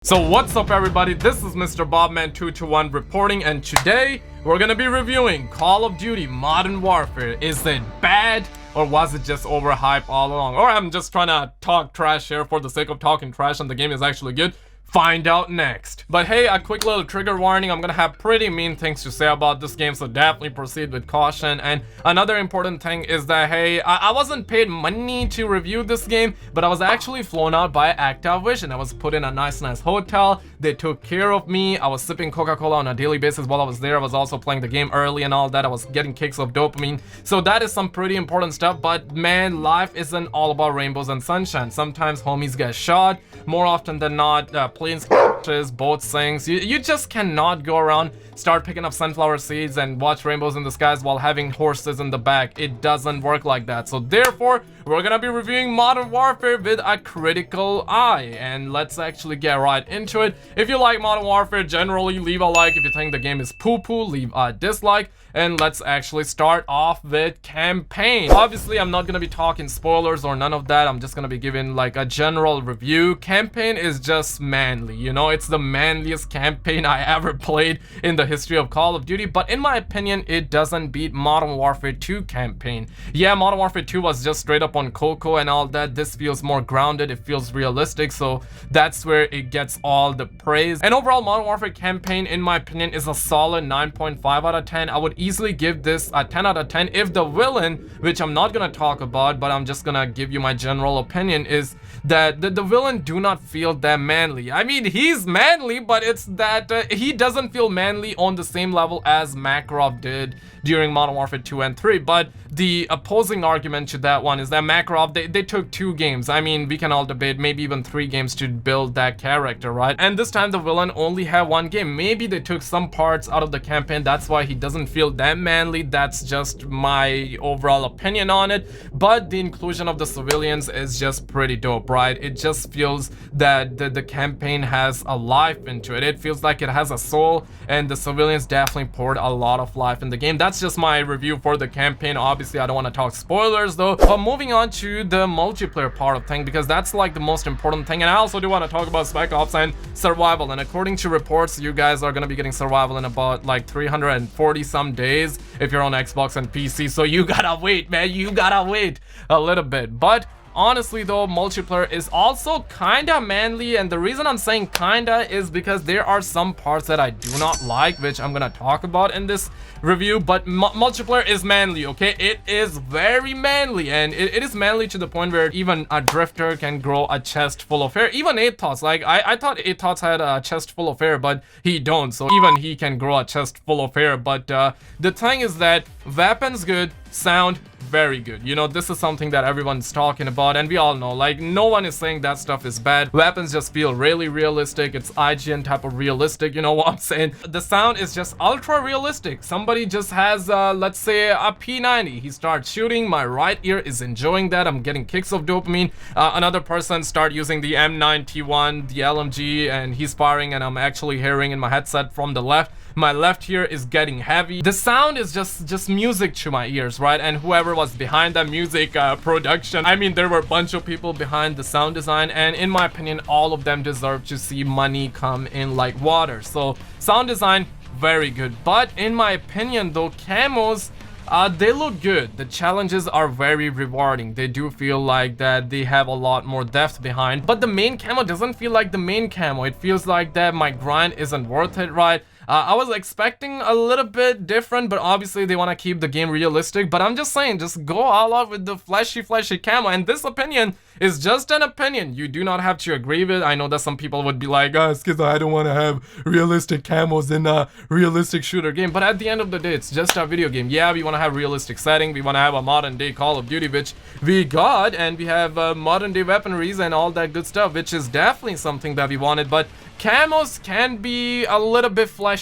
So what's up everybody, this is Mr. Bobman221 reporting, and today we're gonna be reviewing Call of Duty Modern Warfare. Is it bad or was it just overhyped all along? Or I'm just trying to talk trash here for the sake of talking trash and the game is actually good? Find out next. But hey, a quick little trigger warning, I'm gonna have pretty mean things to say about this game, so definitely proceed with caution. And another important thing is that, hey, I wasn't paid money to review this game, but I was actually flown out by Activision. I was put in a nice hotel. They took care of me. I was sipping Coca-Cola on a daily basis while I was there. I was also playing the game early and all that. I was getting kicks of dopamine. So that is some pretty important stuff. But man, life isn't all about rainbows and sunshine. Sometimes homies get shot. More often than not, planes crashes, boats sinks. You just cannot go around, start picking up sunflower seeds and watch rainbows in the skies while having horses in the back. It doesn't work like that. So therefore, we're gonna be reviewing Modern Warfare with a critical eye, and let's actually get right into it. If you like Modern Warfare generally, leave a like. If you think the game is poo-poo, leave a dislike. And let's actually start off with campaign. Obviously, I'm not gonna be talking spoilers or none of that. I'm just gonna be giving like a general review. Campaign is just manly, you know, it's the manliest campaign I ever played in the history of Call of Duty. But in my opinion, it doesn't beat Modern Warfare 2 campaign. Yeah, Modern Warfare 2 was just straight up on Coco and all that. This feels more grounded, it feels realistic, so that's where it gets all the praise. And overall, Modern Warfare campaign, in my opinion, is a solid 9.5 out of 10. I would easily give this a 10 out of 10 if the villain, which I'm not gonna talk about, but I'm just gonna give you my general opinion, is that the villain do not feel that manly. I mean, he's manly, but it's that he doesn't feel manly on the same level as Makarov did during Modern Warfare 2 and 3. But the opposing argument to that one is that Makarov, they took 2 games. I mean, we can all debate, maybe even 3 games to build that character, right? And this time the villain only had 1 game. Maybe they took some parts out of the campaign, that's why he doesn't feel that manly. That's just my overall opinion on it. But the inclusion of the civilians is just pretty dope, right? It just feels that the campaign has a life into it. It feels like it has a soul, and the civilians definitely poured a lot of life in the game. That's just my review for the campaign. Obviously, I don't want to talk spoilers though. But moving on to the multiplayer part of thing, because that's like the most important thing. And I also do want to talk about Spec Ops and Survival. And according to reports, you guys are going to be getting Survival in about like 340 some days if you're on Xbox and PC. So you gotta wait, man. You gotta wait a little bit. But honestly though, multiplayer is also kinda manly, and the reason I'm saying kinda is because there are some parts that I do not like, which I'm gonna talk about in this review. But multiplayer is manly, okay? It is very manly, and it is manly to the point where even a drifter can grow a chest full of hair. Even Athos, like I thought Athos had a chest full of hair, but he don't, so even he can grow a chest full of hair. But the thing is that weapons good, sound very good. You know, this is something that everyone's talking about, and we all know, like, no one is saying that stuff is bad. Weapons just feel really realistic. It's IGN type of realistic, you know what I'm saying? The sound is just ultra realistic. Somebody just has let's say a P90, he starts shooting, my right ear is enjoying that, I'm getting kicks of dopamine. Another person start using the M91, the LMG, and he's firing, and I'm actually hearing in my headset from the left, my left ear is getting heavy. The sound is just music to my ears, right? And whoever was behind that music production, I mean, there were a bunch of people behind the sound design, and in my opinion, all of them deserve to see money come in like water. So sound design, very good. But in my opinion though, camos, they look good. The challenges are very rewarding. They do feel like that they have a lot more depth behind. But the main camo doesn't feel like the main camo. It feels like that my grind isn't worth it, right? I was expecting a little bit different, but obviously they want to keep the game realistic. But I'm just saying, just go all out with the flashy camo. And this opinion is just an opinion. You do not have to agree with it. I know that some people would be like, Skiza, I don't want to have realistic camos in a realistic shooter game. But at the end of the day, it's just a video game. Yeah, we want to have realistic setting. We want to have a modern day Call of Duty, which we got. And we have modern day weaponries and all that good stuff, which is definitely something that we wanted. But camos can be a little bit flashy,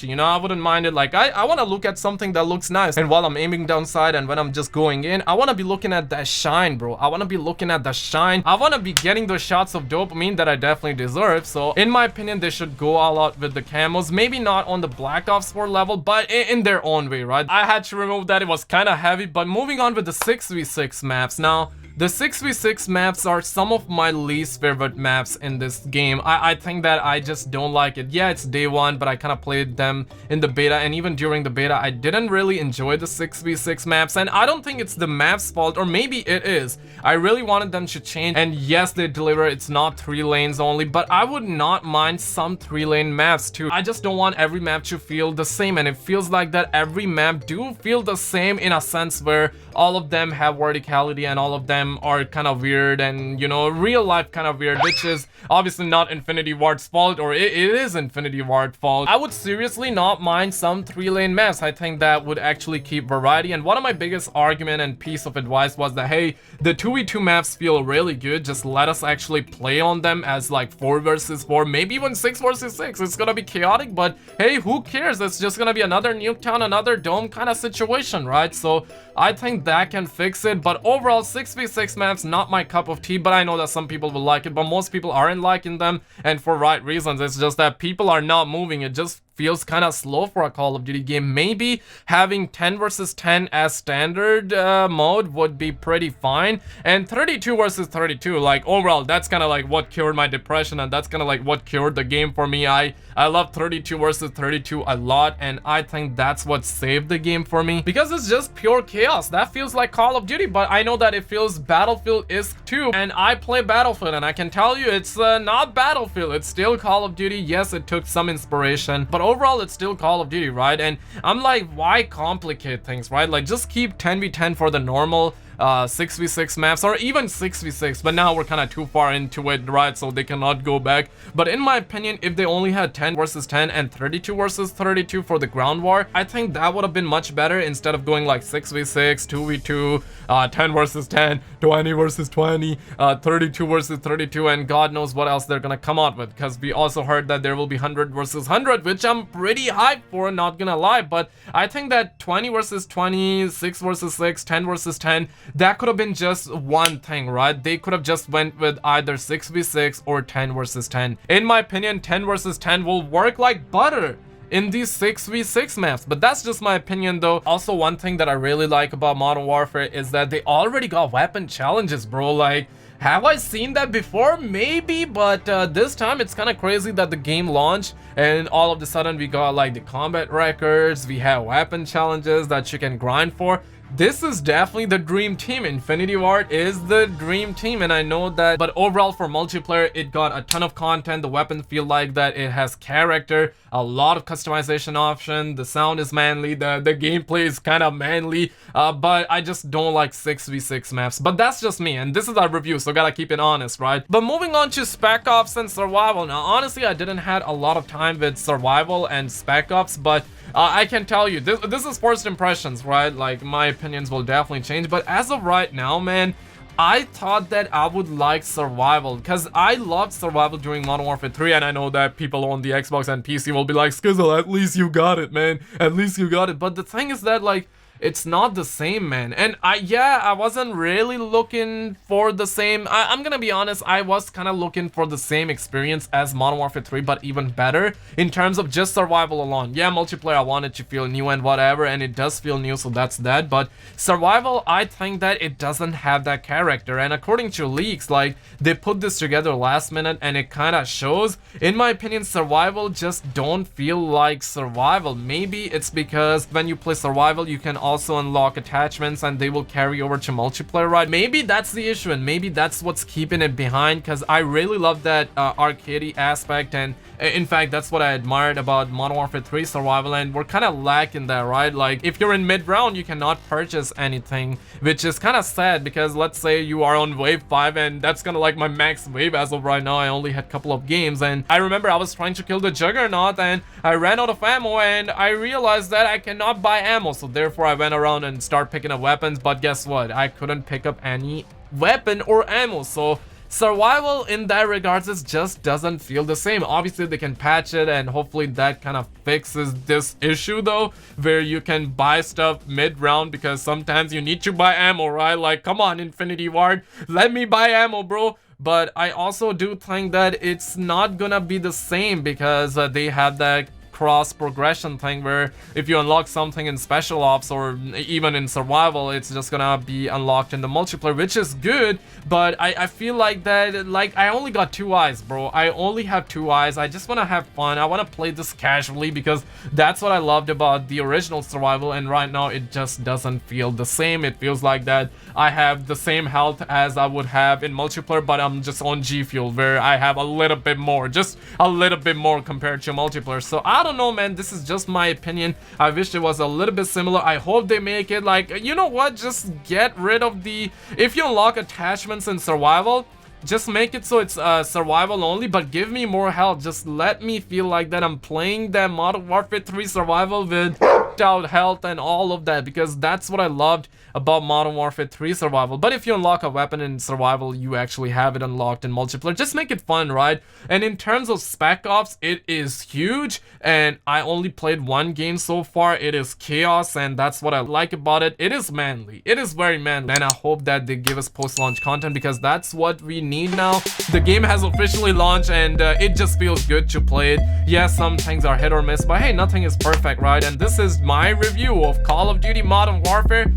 you know. I wouldn't mind it. Like, I want to look at something that looks nice, and while I'm aiming down sight and when I'm just going in, I want to be looking at that shine, bro. I want to be looking at the shine. I want to be getting those shots of dopamine that I definitely deserve. So in my opinion, they should go all out with the camos. Maybe not on the Black Ops 4 level, but in their own way, right? I had to remove that. It was kind of heavy. But moving on with the 6v6 maps now, The 6v6 maps are some of my least favorite maps in this game. I think that I just don't like it. Yeah, it's day one, but I kind of played them in the beta, and even during the beta, I didn't really enjoy the 6v6 maps, and I don't think it's the map's fault, or maybe it is. I really wanted them to change, and yes, they deliver. It's not 3 lanes only, but I would not mind some 3-lane maps too. I just don't want every map to feel the same, and it feels like that every map do feel the same in a sense where all of them have verticality and all of them are kind of weird and, you know, real life kind of weird, which is obviously not Infinity Ward's fault, or it is Infinity Ward's fault. I would seriously not mind some 3-lane maps. I think that would actually keep variety, and one of my biggest argument and piece of advice was that, hey, the 2v2 maps feel really good, just let us actually play on them as like 4 versus 4, maybe even 6 versus 6. It's gonna be chaotic, but hey, who cares? It's just gonna be another Nuketown, another Dome kind of situation, right? So I think that can fix it, but overall 6v6 maps not my cup of tea, but I know that some people will like it, but most people aren't liking them, and for right reasons. It's just that people are not moving. It just feels kind of slow for a Call of Duty game. Maybe having 10 versus 10 as standard mode would be pretty fine, and 32 versus 32, like overall that's kind of like what cured my depression, and that's kind of like what cured the game for me. I love 32 versus 32 a lot, and I think that's what saved the game for me, because it's just pure chaos. That feels like Call of Duty, but I know that it feels Battlefield-esque too, and I play Battlefield, and I can tell you it's not Battlefield. It's still Call of Duty. Yes, it took some inspiration, but overall it's still Call of Duty, right? And I'm like, why complicate things, right? Like, just keep 10v10 for the normal 6v6 maps, or even 6v6, but now we're kind of too far into it, right? So they cannot go back. But in my opinion, if they only had 10 versus 10 and 32 versus 32 for the ground war, I think that would have been much better, instead of going like 6v6, 2v2, 10 versus 10, 20 versus 20, 32 versus 32, and God knows what else they're gonna come out with, because we also heard that there will be 100 versus 100, which I'm pretty hyped for, not gonna lie. But I think that 20 versus 20, 6 versus 6, 10 versus 10, that could have been just one thing, right? They could have just went with either 6v6 or 10 versus 10. In my opinion, 10 versus 10 will work like butter in these 6v6 maps, but that's just my opinion though. Also, one thing that I really like about Modern Warfare is that they already got weapon challenges, bro. Like, have I seen that before? Maybe, but this time it's kind of crazy that the game launched and all of a sudden we got like the combat records, we have weapon challenges that you can grind for. This is definitely the dream team. Infinity Ward is the dream team, and I know that. But overall, for multiplayer, it got a ton of content. The weapons feel like that it has character, a lot of customization option. The sound is manly, the gameplay is kind of manly, but I just don't like 6v6 maps. But that's just me, and this is our review, so gotta keep it honest, right? But moving on to Spec Ops and Survival. Now, honestly, I didn't had a lot of time with Survival and Spec Ops, but I can tell you, this is first impressions, right? Like, my opinions will definitely change, but as of right now, man, I thought that I would like Survival, because I loved Survival during Modern Warfare 3, and I know that people on the Xbox and PC will be like, Skizzle, at least you got it, man, at least you got it. But the thing is that, like, it's not the same, man. And I wasn't really looking for the same. I'm gonna be honest, I was kind of looking for the same experience as Modern Warfare 3, but even better in terms of just Survival alone. Yeah, multiplayer, I wanted to feel new and whatever, and it does feel new, so that's that. But Survival, I think that it doesn't have that character, and according to leaks, like, they put this together last minute, and it kind of shows. In my opinion, Survival just don't feel like Survival. Maybe it's because when you play Survival, you can also unlock attachments and they will carry over to multiplayer, right? Maybe that's the issue, and maybe that's what's keeping it behind, because I really love that arcadey aspect, and in fact that's what I admired about Modern Warfare 3 Survival, and we're kind of lacking that, right? Like, if you're in mid-round, you cannot purchase anything, which is kind of sad, because let's say you are on wave 5, and that's kind of like my max wave as of right now. I only had a couple of games, and I remember I was trying to kill the Juggernaut, and I ran out of ammo, and I realized that I cannot buy ammo, so therefore I went around and start picking up weapons. But guess what? I couldn't pick up any weapon or ammo. So Survival in that regards, it just doesn't feel the same. Obviously they can patch it, and hopefully that kind of fixes this issue though, where you can buy stuff mid-round, because sometimes you need to buy ammo, right? Like, come on, Infinity Ward, let me buy ammo, bro. But I also do think that it's not gonna be the same, because they have that cross progression thing where if you unlock something in Special Ops or even in Survival, it's just gonna be unlocked in the multiplayer, which is good. But I feel like that, like, I only got 2 eyes, bro. I only have 2 eyes. I just want to have fun. I want to play this casually because that's what I loved about the original Survival, and right now it just doesn't feel the same. It feels like that I have the same health as I would have in multiplayer, but I'm just on G Fuel where I have a little bit more, just a little bit more compared to multiplayer. So I don't know, man. This is just my opinion. I wish it was a little bit similar. I hope they make it like, you know what, just get rid of the, if you unlock attachments in Survival, just make it so it's Survival only, but give me more health. Just let me feel like that I'm playing that Modern Warfare 3 Survival with out health and all of that, because that's what I loved about Modern Warfare 3 Survival. But if you unlock a weapon in Survival, you actually have it unlocked in multiplayer. Just make it fun, right? And in terms of Spec Ops, it is huge, and I only played 1 game so far. It is chaos, and that's what I like about it. It is manly. It is very manly, and I hope that they give us post-launch content because that's what we need now. The game has officially launched, and it just feels good to play it. Yes, some things are hit or miss, but hey, nothing is perfect, right? And this is my review of Call of Duty Modern Warfare.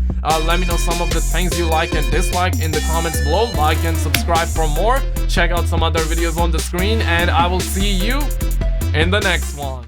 Let me know some of the things you like and dislike in the comments below. Like and subscribe for more. Check out some other videos on the screen, and I will see you in the next one.